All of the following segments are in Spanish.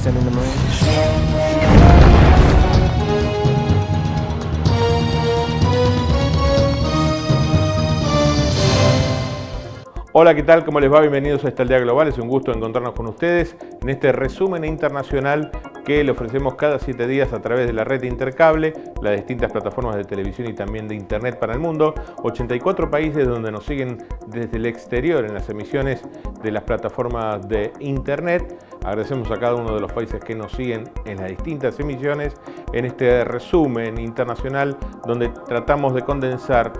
sending them range. Hola, ¿qué tal? ¿Cómo les va? Bienvenidos a esta Aldea Global. Es un gusto encontrarnos con ustedes en este resumen internacional que le ofrecemos cada 7 días a través de la red Intercable, las distintas plataformas de televisión y también de internet para el mundo. 84 países donde nos siguen desde el exterior en las emisiones de las plataformas de internet. Agradecemos a cada uno de los países que nos siguen en las distintas emisiones en este resumen internacional donde tratamos de condensar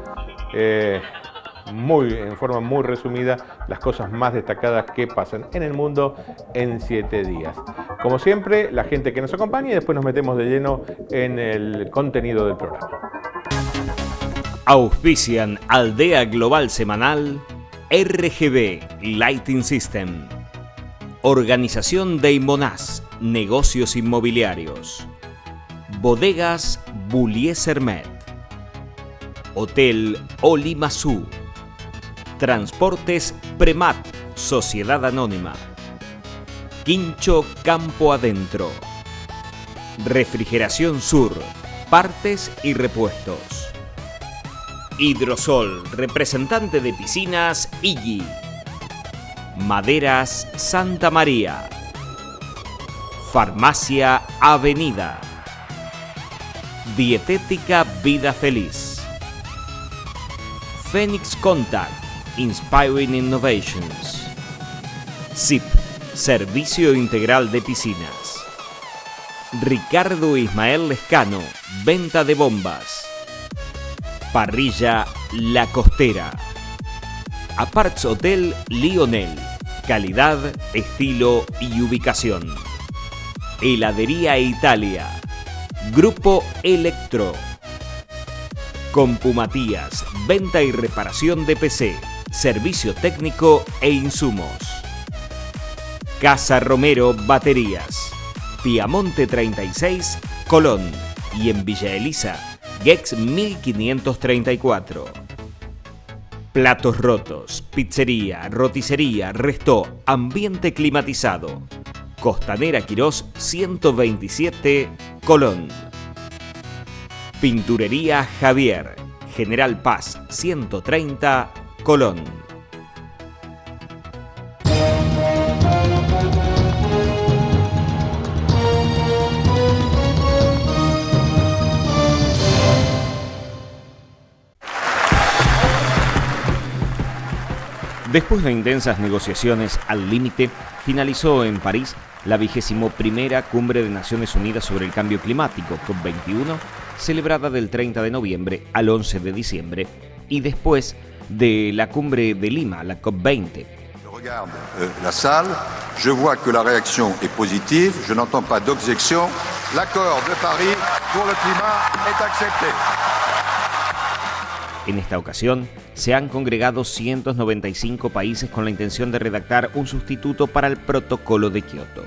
en forma muy resumida las cosas más destacadas que pasan en el mundo en 7 días. Como siempre, la gente que nos acompaña y después nos metemos de lleno en el contenido del programa. Auspician Aldea Global Semanal, RGB Lighting System, Organización Deimonaz, Negocios Inmobiliarios, Bodegas Bullies Hermet, Hotel Olimazú, Transportes Premat, Sociedad Anónima, Quincho Campo Adentro, Refrigeración Sur, Partes y Repuestos, Hidrosol, representante de piscinas Iggy, Maderas Santa María, Farmacia Avenida, Dietética Vida Feliz, Phoenix Contact, Inspiring Innovations, SIP, Servicio Integral de Piscinas, Ricardo Ismael Lescano, Venta de Bombas, Parrilla La Costera, Aparts Hotel Lionel, calidad, estilo y ubicación, Heladería Italia, Grupo Electro, Compumatías, venta y reparación de PC, servicio técnico e insumos. Casa Romero Baterías, Piamonte 36, Colón y en Villa Elisa, Gex 1534. Platos Rotos, pizzería, roticería, restó, ambiente climatizado. Costanera Quirós 127, Colón. Pinturería Javier, General Paz 130, Colón. Después de intensas negociaciones al límite, finalizó en París la 21ª Cumbre de Naciones Unidas sobre el Cambio Climático, COP21, celebrada del 30 de noviembre al 11 de diciembre, y después de la Cumbre de Lima, la COP20. Regarde la salle, je vois que la réaction est positive, je n'entends pas d'objection. L'accord de Paris pour le climat est accepté. En esta ocasión, se han congregado 195 países con la intención de redactar un sustituto para el Protocolo de Kioto.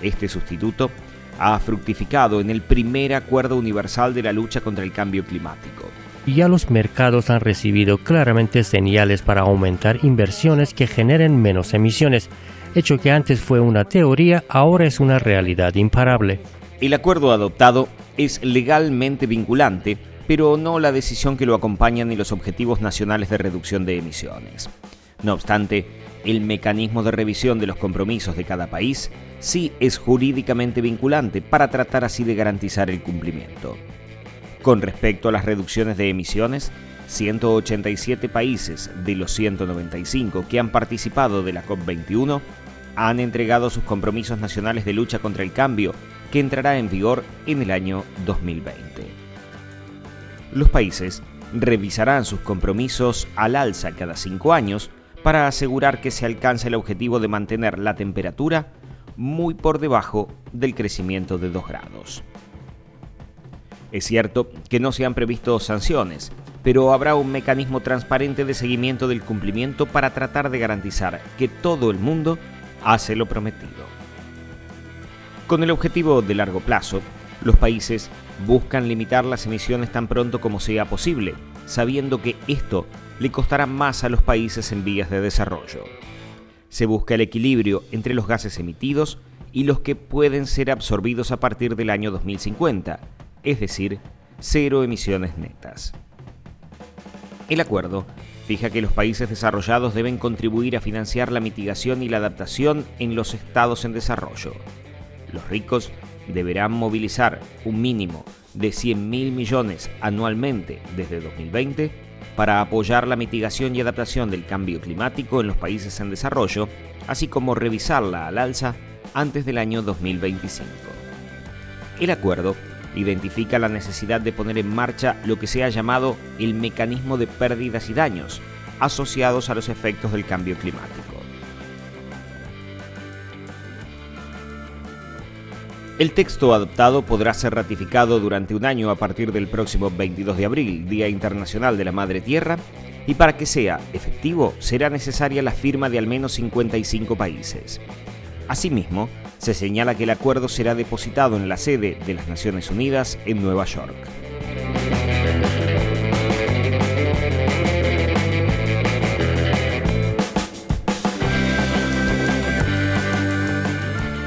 Este sustituto ha fructificado en el primer acuerdo universal de la lucha contra el cambio climático. Ya los mercados han recibido claramente señales para aumentar inversiones que generen menos emisiones, hecho que antes fue una teoría, ahora es una realidad imparable. El acuerdo adoptado es legalmente vinculante, pero no la decisión que lo acompaña ni los objetivos nacionales de reducción de emisiones. No obstante, el mecanismo de revisión de los compromisos de cada país sí es jurídicamente vinculante para tratar así de garantizar el cumplimiento. Con respecto a las reducciones de emisiones, 187 países de los 195 que han participado de la COP21 han entregado sus compromisos nacionales de lucha contra el cambio, que entrará en vigor en el año 2020. Los países revisarán sus compromisos al alza cada 5 años para asegurar que se alcance el objetivo de mantener la temperatura muy por debajo del crecimiento de 2 grados. Es cierto que no se han previsto sanciones, pero habrá un mecanismo transparente de seguimiento del cumplimiento para tratar de garantizar que todo el mundo hace lo prometido. Con el objetivo de largo plazo, los países buscan limitar las emisiones tan pronto como sea posible, sabiendo que esto le costará más a los países en vías de desarrollo. Se busca el equilibrio entre los gases emitidos y los que pueden ser absorbidos a partir del año 2050, es decir, 0 emisiones netas. El acuerdo fija que los países desarrollados deben contribuir a financiar la mitigación y la adaptación en los estados en desarrollo. Los ricos deberán movilizar un mínimo de 100.000 millones anualmente desde 2020 para apoyar la mitigación y adaptación del cambio climático en los países en desarrollo, así como revisarla al alza antes del año 2025. El acuerdo identifica la necesidad de poner en marcha lo que se ha llamado el mecanismo de pérdidas y daños asociados a los efectos del cambio climático. El texto adoptado podrá ser ratificado durante un año a partir del próximo 22 de abril, Día Internacional de la Madre Tierra, y para que sea efectivo será necesaria la firma de al menos 55 países. Asimismo, se señala que el acuerdo será depositado en la sede de las Naciones Unidas en Nueva York.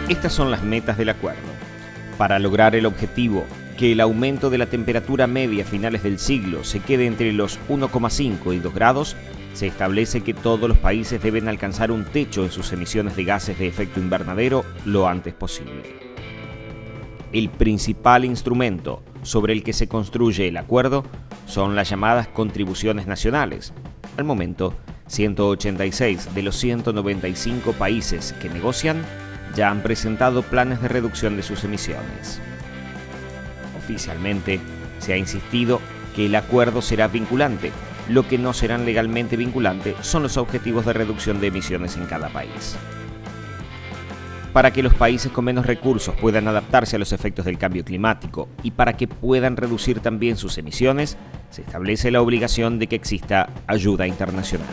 Estas son las metas del acuerdo. Para lograr el objetivo, que el aumento de la temperatura media a finales del siglo se quede entre los 1,5 y 2 grados, se establece que todos los países deben alcanzar un techo en sus emisiones de gases de efecto invernadero lo antes posible. El principal instrumento sobre el que se construye el acuerdo son las llamadas contribuciones nacionales. Al momento, 186 de los 195 países que negocian ya han presentado planes de reducción de sus emisiones. Oficialmente, se ha insistido que el acuerdo será vinculante. Lo que no serán legalmente vinculantes son los objetivos de reducción de emisiones en cada país. Para que los países con menos recursos puedan adaptarse a los efectos del cambio climático y para que puedan reducir también sus emisiones, se establece la obligación de que exista ayuda internacional.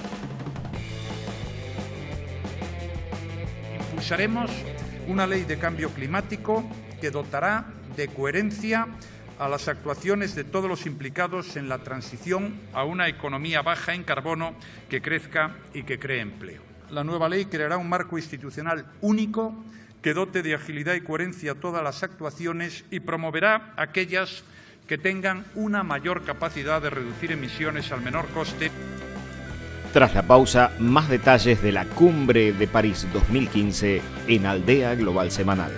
Impulsaremos una ley de cambio climático que dotará de coherencia a las actuaciones de todos los implicados en la transición a una economía baja en carbono que crezca y que cree empleo. La nueva ley creará un marco institucional único que dote de agilidad y coherencia todas las actuaciones y promoverá aquellas que tengan una mayor capacidad de reducir emisiones al menor coste. Tras la pausa, más detalles de la Cumbre de París 2015 en Aldea Global Semanal.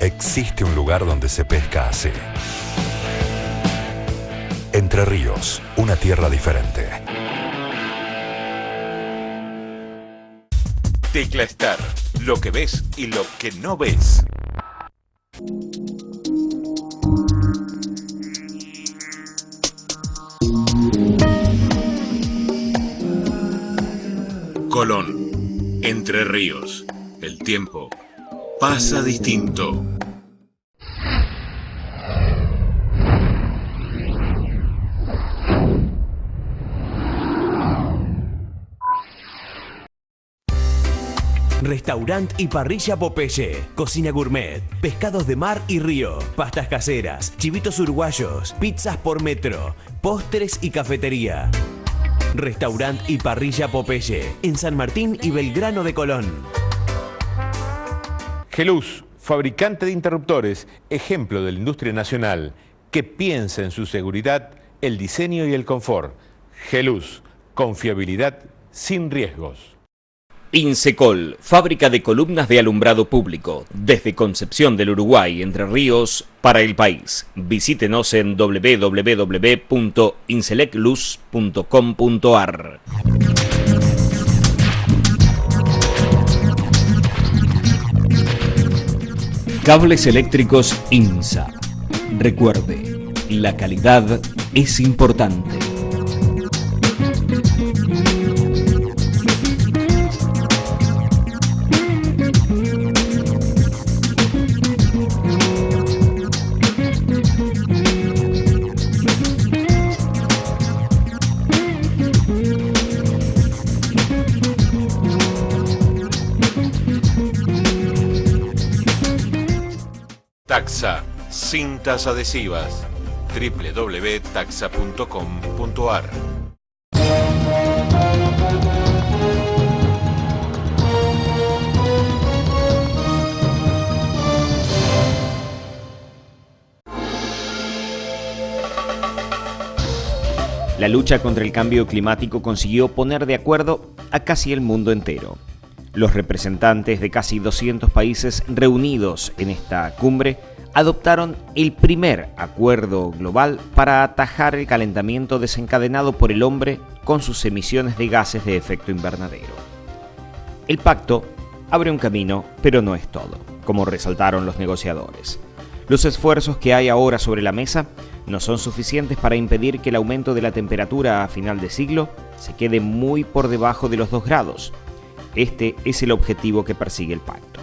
Existe un lugar donde se pesca así. Entre Ríos, una tierra diferente. Tecla Star, lo que ves y lo que no ves. Colón, Entre Ríos, el tiempo pasa distinto. Restaurant y parrilla Popeye, cocina gourmet, pescados de mar y río, pastas caseras, chivitos uruguayos, pizzas por metro, postres y cafetería. Restaurant y parrilla Popeye, en San Martín y Belgrano de Colón. Geluz, fabricante de interruptores, ejemplo de la industria nacional, que piensa en su seguridad, el diseño y el confort. Geluz, confiabilidad sin riesgos. Insecol, fábrica de columnas de alumbrado público, desde Concepción del Uruguay, Entre Ríos, para el país. Visítenos en www.inselecluz.com.ar. Cables eléctricos INSA. Recuerde, la calidad es importante. Taxa, cintas adhesivas. www.taxa.com.ar. La lucha contra el cambio climático consiguió poner de acuerdo a casi el mundo entero. Los representantes de casi 200 países reunidos en esta cumbre adoptaron el primer acuerdo global para atajar el calentamiento desencadenado por el hombre con sus emisiones de gases de efecto invernadero. El pacto abre un camino, pero no es todo, como resaltaron los negociadores. Los esfuerzos que hay ahora sobre la mesa no son suficientes para impedir que el aumento de la temperatura a final de siglo se quede muy por debajo de los 2 grados. Este es el objetivo que persigue el pacto.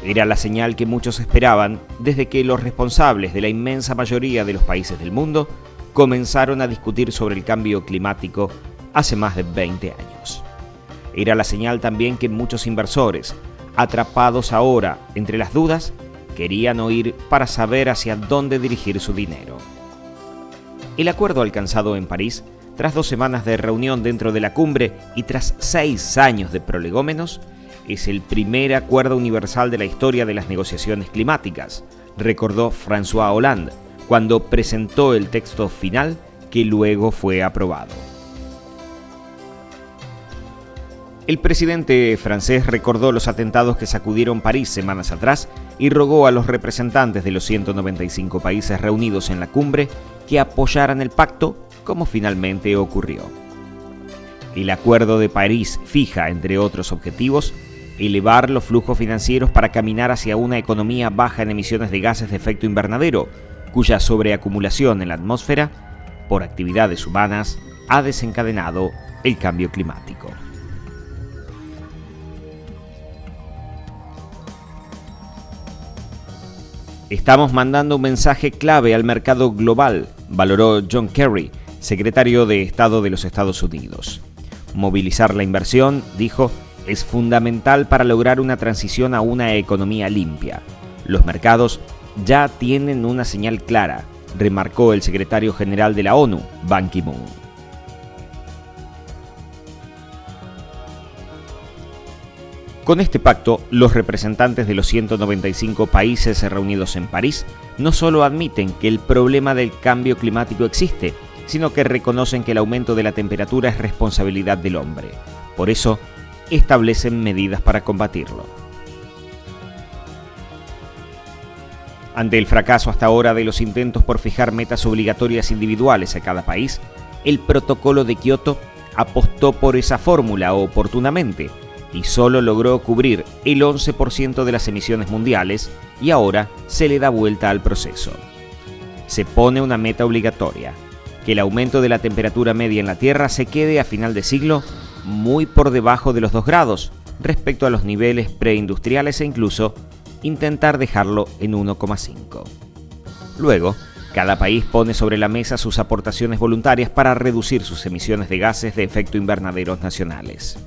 Era la señal que muchos esperaban desde que los responsables de la inmensa mayoría de los países del mundo comenzaron a discutir sobre el cambio climático hace más de 20 años. Era la señal también que muchos inversores, atrapados ahora entre las dudas, querían oír para saber hacia dónde dirigir su dinero. El acuerdo alcanzado en París, tras 2 semanas de reunión dentro de la cumbre y tras 6 años de prolegómenos, es el primer acuerdo universal de la historia de las negociaciones climáticas, recordó François Hollande cuando presentó el texto final que luego fue aprobado. El presidente francés recordó los atentados que sacudieron París semanas atrás y rogó a los representantes de los 195 países reunidos en la cumbre que apoyaran el pacto, como finalmente ocurrió. El Acuerdo de París fija, entre otros objetivos, elevar los flujos financieros para caminar hacia una economía baja en emisiones de gases de efecto invernadero, cuya sobreacumulación en la atmósfera, por actividades humanas, ha desencadenado el cambio climático. Estamos mandando un mensaje clave al mercado global, valoró John Kerry, secretario de Estado de los Estados Unidos. Movilizar la inversión, dijo, es fundamental para lograr una transición a una economía limpia. Los mercados ya tienen una señal clara, remarcó el secretario general de la ONU, Ban Ki-moon. Con este pacto, los representantes de los 195 países reunidos en París no solo admiten que el problema del cambio climático existe, sino que reconocen que el aumento de la temperatura es responsabilidad del hombre. Por eso, establecen medidas para combatirlo. Ante el fracaso hasta ahora de los intentos por fijar metas obligatorias individuales a cada país, el Protocolo de Kioto apostó por esa fórmula oportunamente y solo logró cubrir el 11% de las emisiones mundiales y ahora se le da vuelta al proceso. Se pone una meta obligatoria, que el aumento de la temperatura media en la Tierra se quede a final de siglo muy por debajo de los 2 grados respecto a los niveles preindustriales e incluso intentar dejarlo en 1,5. Luego, cada país pone sobre la mesa sus aportaciones voluntarias para reducir sus emisiones de gases de efecto invernadero nacionales.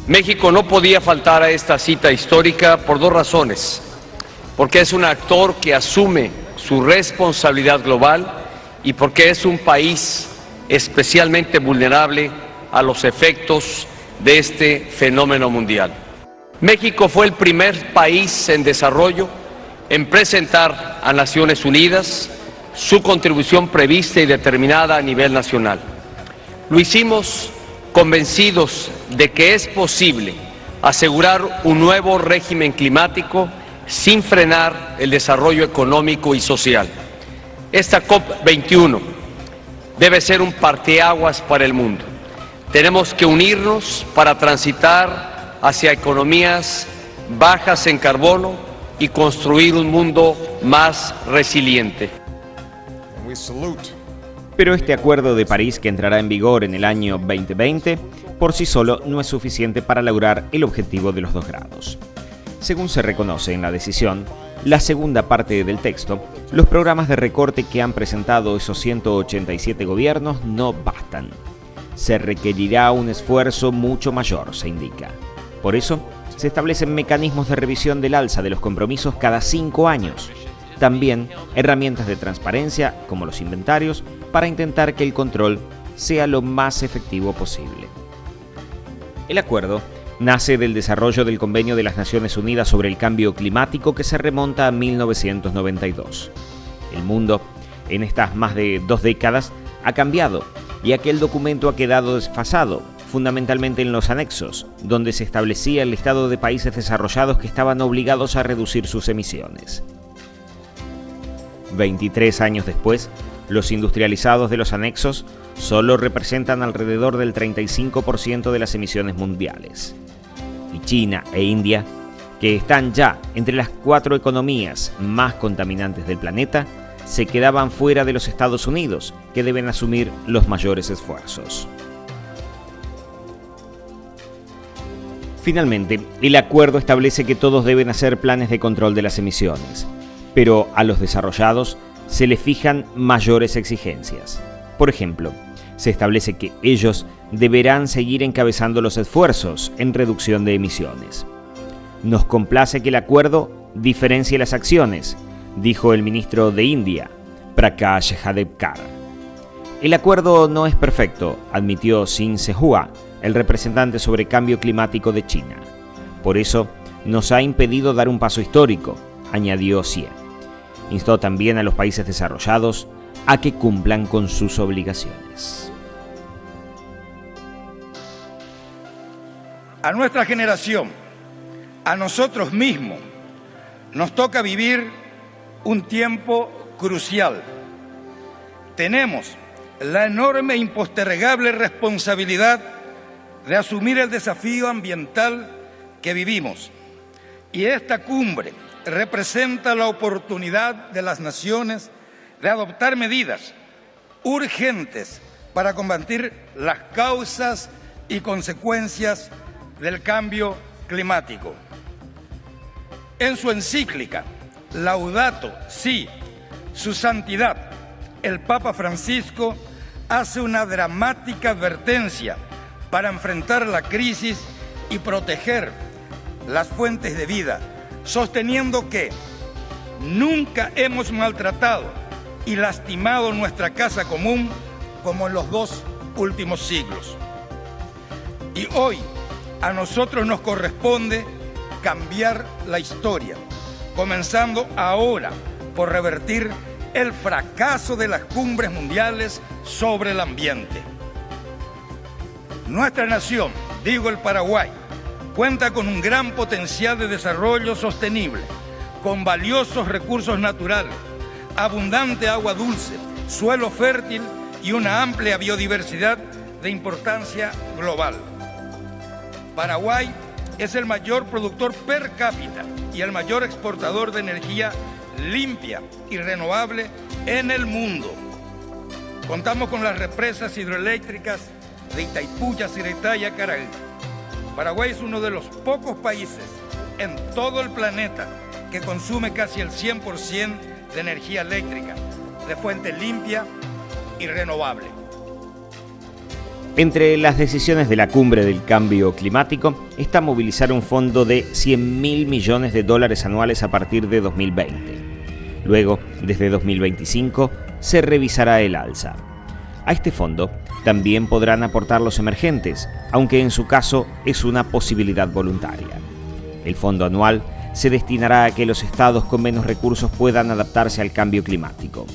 México no podía faltar a esta cita histórica por 2 razones. Porque es un actor que asume su responsabilidad global y porque es un país especialmente vulnerable a los efectos de este fenómeno mundial. México fue el primer país en desarrollo en presentar a Naciones Unidas su contribución prevista y determinada a nivel nacional. Lo hicimos convencidos de que es posible asegurar un nuevo régimen climático sin frenar el desarrollo económico y social. Esta COP21 debe ser un parteaguas para el mundo. Tenemos que unirnos para transitar hacia economías bajas en carbono y construir un mundo más resiliente. Pero este Acuerdo de París, que entrará en vigor en el año 2020, por sí solo no es suficiente para lograr el objetivo de los 2 grados. Según se reconoce en la decisión, la segunda parte del texto, los programas de recorte que han presentado esos 187 gobiernos no bastan. se requerirá un esfuerzo mucho mayor, se indica. Por eso, se establecen mecanismos de revisión del alza de los compromisos cada 5 años. También herramientas de transparencia, como los inventarios, para intentar que el control sea lo más efectivo posible. El acuerdo nace del desarrollo del Convenio de las Naciones Unidas sobre el Cambio Climático, que se remonta a 1992. El mundo, en estas más de 2 décadas, ha cambiado y aquel documento ha quedado desfasado, fundamentalmente en los anexos, donde se establecía el listado de países desarrollados que estaban obligados a reducir sus emisiones. 23 años después, los industrializados de los anexos solo representan alrededor del 35% de las emisiones mundiales. Y China e India, que están ya entre las 4 economías más contaminantes del planeta, se quedaban fuera de los Estados Unidos, que deben asumir los mayores esfuerzos. Finalmente, el acuerdo establece que todos deben hacer planes de control de las emisiones, pero a los desarrollados se les fijan mayores exigencias. Por ejemplo, se establece que ellos deberán seguir encabezando los esfuerzos en reducción de emisiones. Nos complace que el acuerdo diferencie las acciones, dijo el ministro de India, Prakash Javadekar. El acuerdo no es perfecto, admitió Sin Sehua, el representante sobre cambio climático de China. Por eso, nos ha impedido dar un paso histórico, añadió Xie. Instó también a los países desarrollados a que cumplan con sus obligaciones. A nuestra generación, a nosotros mismos, nos toca vivir un tiempo crucial. Tenemos la enorme e impostergable responsabilidad de asumir el desafío ambiental que vivimos. Y esta cumbre representa la oportunidad de las naciones de adoptar medidas urgentes para combatir las causas y consecuencias del cambio climático. En su encíclica Laudato Si, su santidad, el Papa Francisco, hace una dramática advertencia para enfrentar la crisis y proteger las fuentes de vida, sosteniendo que nunca hemos maltratado y lastimado nuestra casa común como en los 2 últimos siglos. Y hoy a nosotros nos corresponde cambiar la historia, comenzando ahora por revertir el fracaso de las cumbres mundiales sobre el ambiente. Nuestra nación, digo el Paraguay, cuenta con un gran potencial de desarrollo sostenible, con valiosos recursos naturales, abundante agua dulce, suelo fértil y una amplia biodiversidad de importancia global. Paraguay es el mayor productor per cápita y el mayor exportador de energía limpia y renovable en el mundo. Contamos con las represas hidroeléctricas de Itaipú, Yacyretá y Acaraí. Paraguay es uno de los pocos países en todo el planeta que consume casi el 100% de energía eléctrica, de fuente limpia y renovable. Entre las decisiones de la cumbre del cambio climático está movilizar un fondo de $100.000 millones anuales a partir de 2020. Luego, desde 2025, se revisará el alza. A este fondo también podrán aportar los emergentes, aunque en su caso es una posibilidad voluntaria. El fondo anual se destinará a que los estados con menos recursos puedan adaptarse al cambio climático.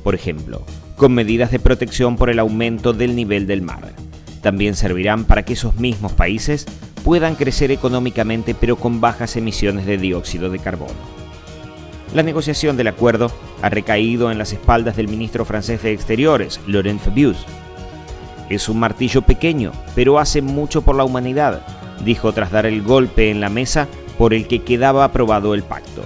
Por ejemplo, con medidas de protección por el aumento del nivel del mar. También servirán para que esos mismos países puedan crecer económicamente pero con bajas emisiones de dióxido de carbono. La negociación del acuerdo ha recaído en las espaldas del ministro francés de Exteriores, Laurent Fabius. Es un martillo pequeño, pero hace mucho por la humanidad, dijo tras dar el golpe en la mesa por el que quedaba aprobado el pacto.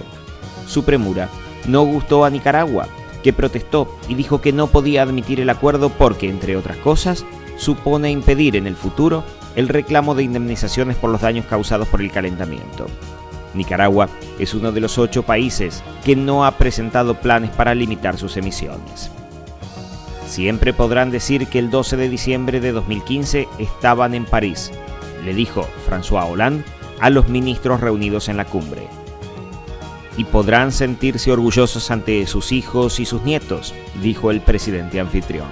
Su premura no gustó a Nicaragua, que protestó y dijo que no podía admitir el acuerdo porque, entre otras cosas, supone impedir en el futuro el reclamo de indemnizaciones por los daños causados por el calentamiento. Nicaragua es uno de los 8 países que no ha presentado planes para limitar sus emisiones. Siempre podrán decir que el 12 de diciembre de 2015 estaban en París, le dijo François Hollande a los ministros reunidos en la cumbre. Y podrán sentirse orgullosos ante sus hijos y sus nietos, dijo el presidente anfitrión.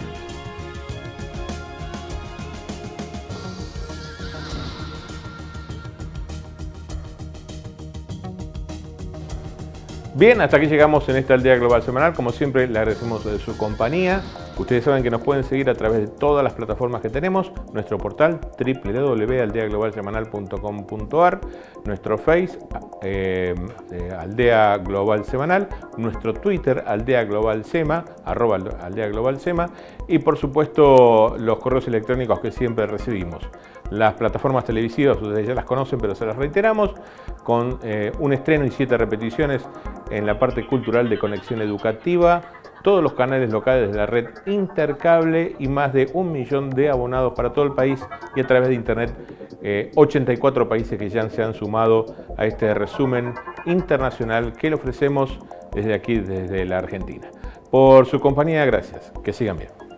Bien, hasta aquí llegamos en esta Aldea Global Semanal. Como siempre, le agradecemos de su compañía. Ustedes saben que nos pueden seguir a través de todas las plataformas que tenemos. Nuestro portal www.aldeaglobalsemanal.com.ar, nuestro Face, Aldea Global Semanal, nuestro Twitter, Aldea Global Sema, @Aldea Global Sema, y por supuesto los correos electrónicos que siempre recibimos. Las plataformas televisivas, ustedes ya las conocen, pero se las reiteramos, con un estreno y 7 repeticiones en la parte cultural de Conexión Educativa, todos los canales locales de la red Intercable y más de 1 millón de abonados para todo el país, y a través de internet 84 países que ya se han sumado a este resumen internacional que le ofrecemos desde aquí, desde la Argentina. Por su compañía, gracias. Que sigan bien.